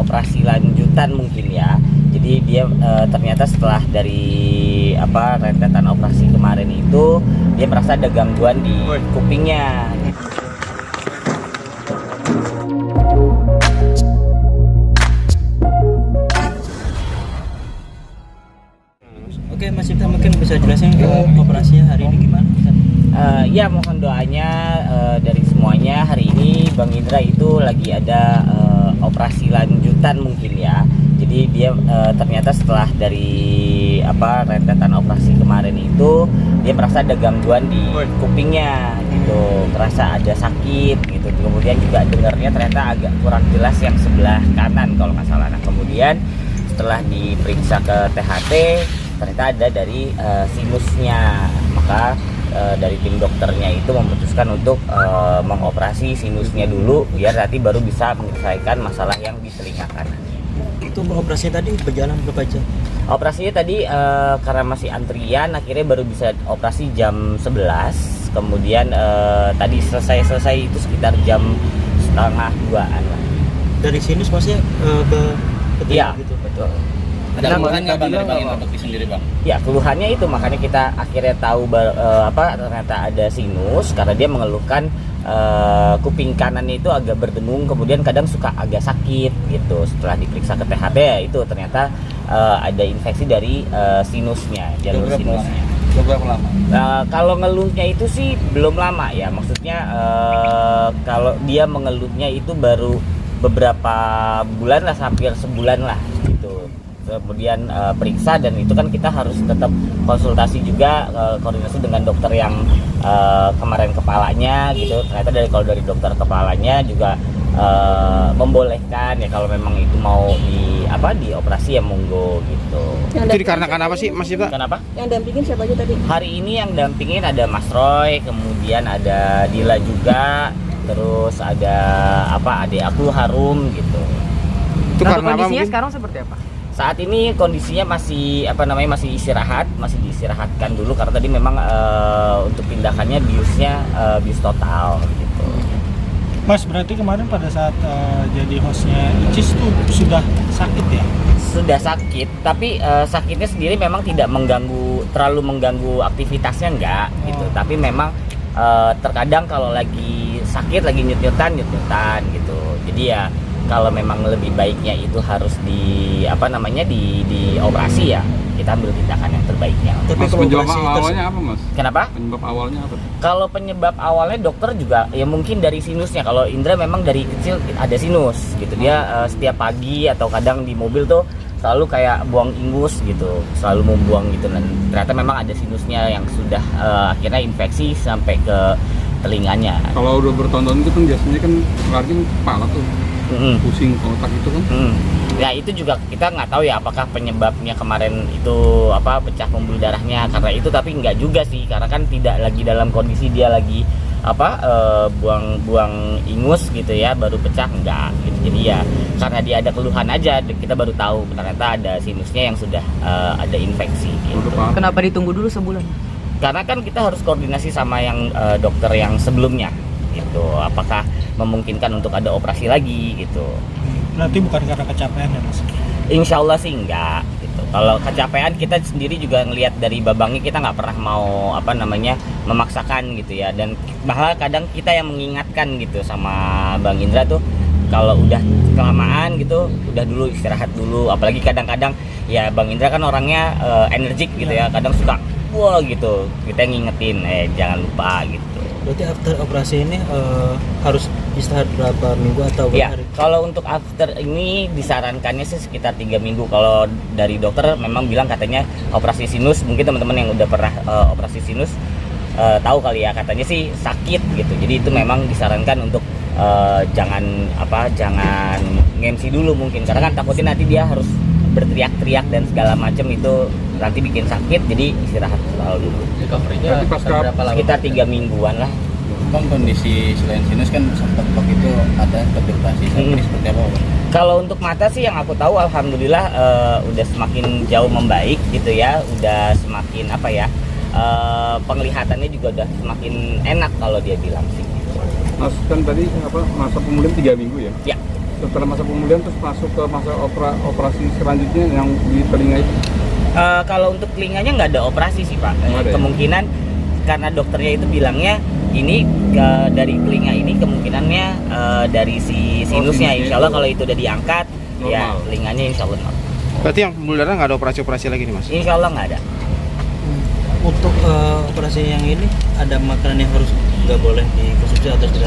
operasi lanjutan mungkin ya. Jadi dia ternyata setelah dari rentetan operasi kemarin itu dia merasa ada gangguan di kupingnya. Oke, Mas Ibta mungkin bisa jelasin operasinya hari ini gimana? Ya mohon doanya dari semuanya. Hari ini Bang Indra itu lagi ada operasi lanjutan mungkin ya. Jadi dia ternyata setelah dari rentetan operasi kemarin itu dia merasa ada gangguan di kupingnya gitu, merasa ada sakit gitu. Kemudian juga dengarnya ternyata agak kurang jelas yang sebelah kanan kalau nggak salah. Nah kemudian setelah diperiksa ke THT ternyata ada dari sinusnya. Maka dari tim dokternya itu memutuskan untuk mengoperasi sinusnya dulu biar nanti baru bisa menyelesaikan masalah yang di telinga kanan. Itu operasinya tadi berjalan berapa jam? Operasinya tadi karena masih antrian akhirnya baru bisa operasi jam 11. Kemudian tadi selesai itu sekitar jam 1:30-an lah. Dari sinus maksudnya ke Iya gitu. betul. Ada keluhannya Bang dari Bang Indra sendiri Bang? Ya keluhannya itu makanya kita akhirnya tahu ternyata ada sinus karena dia mengeluhkan kuping kanannya itu agak berdengung, kemudian kadang suka agak sakit gitu. Setelah diperiksa ke THT ya itu ternyata ada infeksi dari sinusnya, jalur sinusnya. Berapa lama? Kalau ngeluhnya itu sih belum lama ya, maksudnya kalau dia mengeluhnya itu baru beberapa bulan lah, hampir sebulan lah gitu. Kemudian periksa dan itu kan kita harus tetap konsultasi juga, koordinasi dengan dokter yang kemarin kepalanya gitu. Ternyata kalau dari dokter kepalanya juga membolehkan ya kalau memang itu mau dioperasi ya monggo gitu. Itu dikarenakan apa sih Mas Ibta? Kenapa? Yang dampingin siapa aja tadi? Hari ini yang dampingin ada Mas Roy, kemudian ada Dila juga, terus ada adik aku Harum gitu. Itu Nah, karena apa kondisinya mungkin? sekarang seperti apa? Saat ini kondisinya masih masih istirahat, masih diistirahatkan dulu karena tadi memang untuk tindakannya biusnya bius total gitu. Mas, berarti kemarin pada saat jadi hostnya Icis tuh sudah sakit ya? Sudah sakit, tapi sakitnya sendiri memang tidak terlalu mengganggu aktivitasnya enggak gitu. Tapi memang terkadang kalau lagi sakit, lagi nyut-nyutan gitu. Jadi ya kalau memang lebih baiknya itu harus dioperasi ya, kita ambil tindakan yang terbaiknya. Tapi Mas, kalau penyebab operasi awalnya apa Mas? Kenapa? Penyebab awalnya apa? Kalau penyebab awalnya dokter juga ya mungkin dari sinusnya. Kalau Indra memang dari kecil ada sinus gitu. Dia setiap pagi atau kadang di mobil tuh selalu kayak buang ingus gitu, selalu membuang gitu. Dan ternyata memang ada sinusnya yang sudah akhirnya infeksi sampai ke telinganya. Kalau udah bertahun-tahun itu kan biasanya kan lari kepala tuh pusing otak itu kan. Ya itu juga kita nggak tahu ya apakah penyebabnya kemarin itu pecah pembuluh darahnya karena itu, tapi nggak juga sih karena kan tidak lagi dalam kondisi dia lagi buang ingus gitu ya baru pecah, enggak gitu. Jadi ya karena dia ada keluhan aja kita baru tahu ternyata ada sinusnya yang sudah ada infeksi gitu. Kenapa ditunggu dulu sebulan? Karena kan kita harus koordinasi sama yang dokter yang sebelumnya gitu, apakah memungkinkan untuk ada operasi lagi gitu. Berarti bukan karena kecapean ya Mas? Insya Allah sih enggak gitu. Kalau kecapean kita sendiri juga ngelihat dari babangnya, kita nggak pernah mau memaksakan gitu ya. Dan bahkan kadang kita yang mengingatkan gitu sama Bang Indra tuh kalau udah kelamaan gitu udah dulu istirahat dulu. Apalagi kadang-kadang ya Bang Indra kan orangnya energik gitu ya, kadang suka wah gitu, kita ngingetin jangan lupa gitu. Berarti after operasi ini harus istirahat berapa minggu atau berapa Ya, hari? kalau untuk after ini disarankannya sih sekitar 3 minggu. Kalau dari dokter memang bilang katanya operasi sinus, mungkin teman-teman yang udah pernah operasi sinus tahu kali ya, katanya sih sakit gitu. Jadi itu memang disarankan untuk jangan ngemsi dulu mungkin, karena kan takutnya nanti dia harus berteriak-teriak dan segala macam, itu nanti bikin sakit. Jadi istirahat selalu dulu. Recovery-nya berapa lama? Sekitar 3 mingguan lah. Bang, kondisi selain sinus kan sempat waktu itu ada depresi seperti apa Bang? Kalau untuk mata sih yang aku tahu alhamdulillah udah semakin jauh membaik gitu ya, udah semakin penglihatannya juga udah semakin enak kalau dia bilang sih. Mas kan tadi masa pemulihan 3 minggu ya? Ya. setelah masa pemulihan terus masuk ke masa operasi selanjutnya yang di telinga itu. Kalau untuk telinganya nggak ada operasi sih Pak. Nggak ada ya? Kemungkinan karena dokternya itu bilangnya ini dari telinga ini kemungkinannya dari si sinusnya. sinusnya Insya Allah itu kalau itu udah diangkat, ya normal. telinganya insya Allah normal. Berarti yang pembuluh darah nggak ada operasi-operasi lagi nih mas? Insya Allah nggak ada. Untuk operasi yang ini ada makanan yang harus nggak boleh dikonsumsi atau tidak?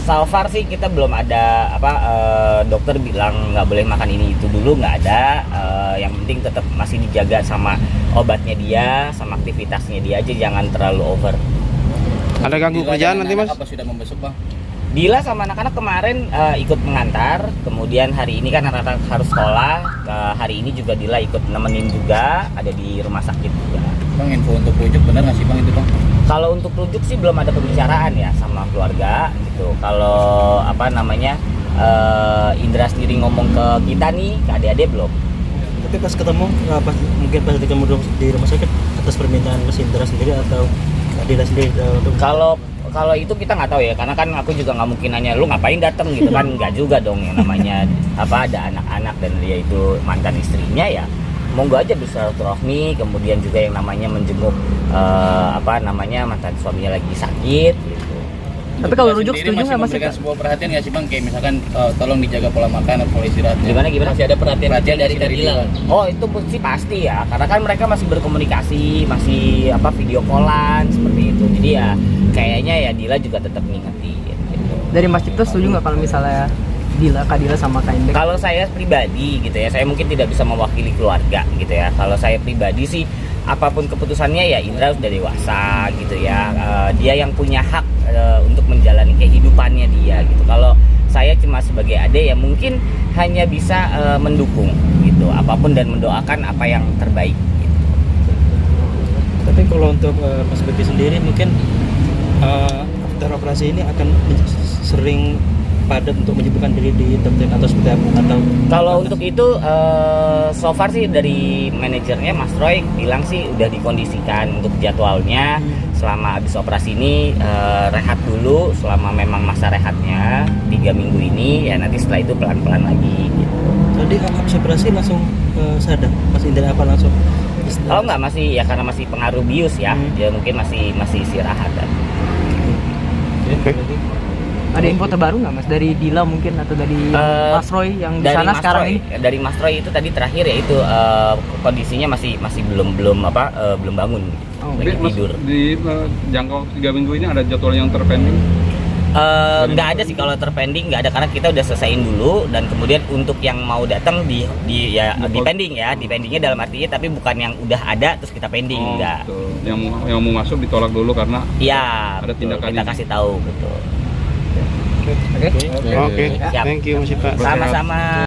So far sih kita belum ada dokter bilang nggak boleh makan ini itu dulu, nggak ada. Yang penting tetap masih dijaga sama obatnya dia, sama aktivitasnya dia aja, jangan terlalu over. Ada ganggu Dila kerjaan dan nanti mas? anak-anak Apa sudah membesuk bang? Dila sama anak-anak kemarin ikut mengantar, kemudian hari ini kan anak-anak harus sekolah. Hari ini juga Dila ikut nemenin juga, ada di rumah sakit juga. Bang, info untuk rujuk benar nggak sih bang itu bang? Kalau untuk rujuk sih belum ada pembicaraan ya sama keluarga gitu. Kalau Indra sendiri ngomong ke kita nih, ke adik-adik belum. Tapi pas ketemu, mungkin pas ketemu di rumah sakit atas permintaan Mas Indra sendiri atau Dila sendiri untuk Kalau itu kita nggak tahu ya, karena kan aku juga nggak mungkin nanya lu ngapain datang gitu kan, nggak juga dong, yang namanya ada anak-anak dan dia itu mantan istrinya ya. Monggo aja bersilaturahmi, kemudian juga yang namanya menjenguk mantan suaminya lagi sakit gitu. Tapi kalau rujuk setuju nggak mas? Memberikan sebuah perhatian nggak sih bang, kayak misalkan tolong dijaga pola makan atau pola istirahatnya? Gimana? Masih ada perhatian dari Dila. Oh itu sih pasti ya, karena kan mereka masih berkomunikasi, masih video callan seperti itu. Jadi ya kayaknya ya Dila juga tetap ngingetin gitu. Dari Mas Cipto setuju nggak kalau misalnya Kak Dila sama Kak Indra? Kalau saya pribadi gitu ya, saya mungkin tidak bisa mewakili keluarga gitu ya. Kalau saya pribadi sih apapun keputusannya ya Indra sudah dewasa gitu ya. Dia yang punya hak untuk menjalani kehidupannya dia gitu. Kalau saya cuma sebagai adik ya mungkin hanya bisa mendukung gitu apapun dan mendoakan apa yang terbaik gitu. Tapi kalau untuk Mas Bekti sendiri mungkin after operasi ini akan sering padat untuk menyibukkan diri di dokter atau seperti apa? Atau kalau untuk itu so far sih dari manajernya Mas Roy bilang sih udah dikondisikan untuk jadwalnya selama habis operasi ini rehat dulu selama memang masa rehatnya 3 minggu ini ya, nanti setelah itu pelan-pelan lagi gitu. tadi habis operasi langsung sadar Mas Indra apa langsung? Oh enggak, masih ya karena masih pengaruh bius ya, dia mungkin masih istirahat kan. Ada info terbaru nggak mas dari Dila mungkin atau dari Mas Roy yang di Dari sana Mas sekarang Roy, ini? dari Mas Roy itu tadi terakhir ya itu kondisinya masih belum bangun gitu. Oh, Lagi Mas, tidur. di jangka waktu 3 minggu ini ada jadwal yang terpending? Nggak ada sih kalau terpending, nggak ada karena kita udah selesaiin dulu dan kemudian untuk yang mau datang di pending ya, di pendingnya dalam artinya tapi bukan yang udah ada terus kita pending, enggak. Betul. Yang mau masuk ditolak dulu karena Iya, ada betul. tindakan Kita ini. kasih tahu betul. Oke, Siap. thank you mas Cipta. Sama-sama.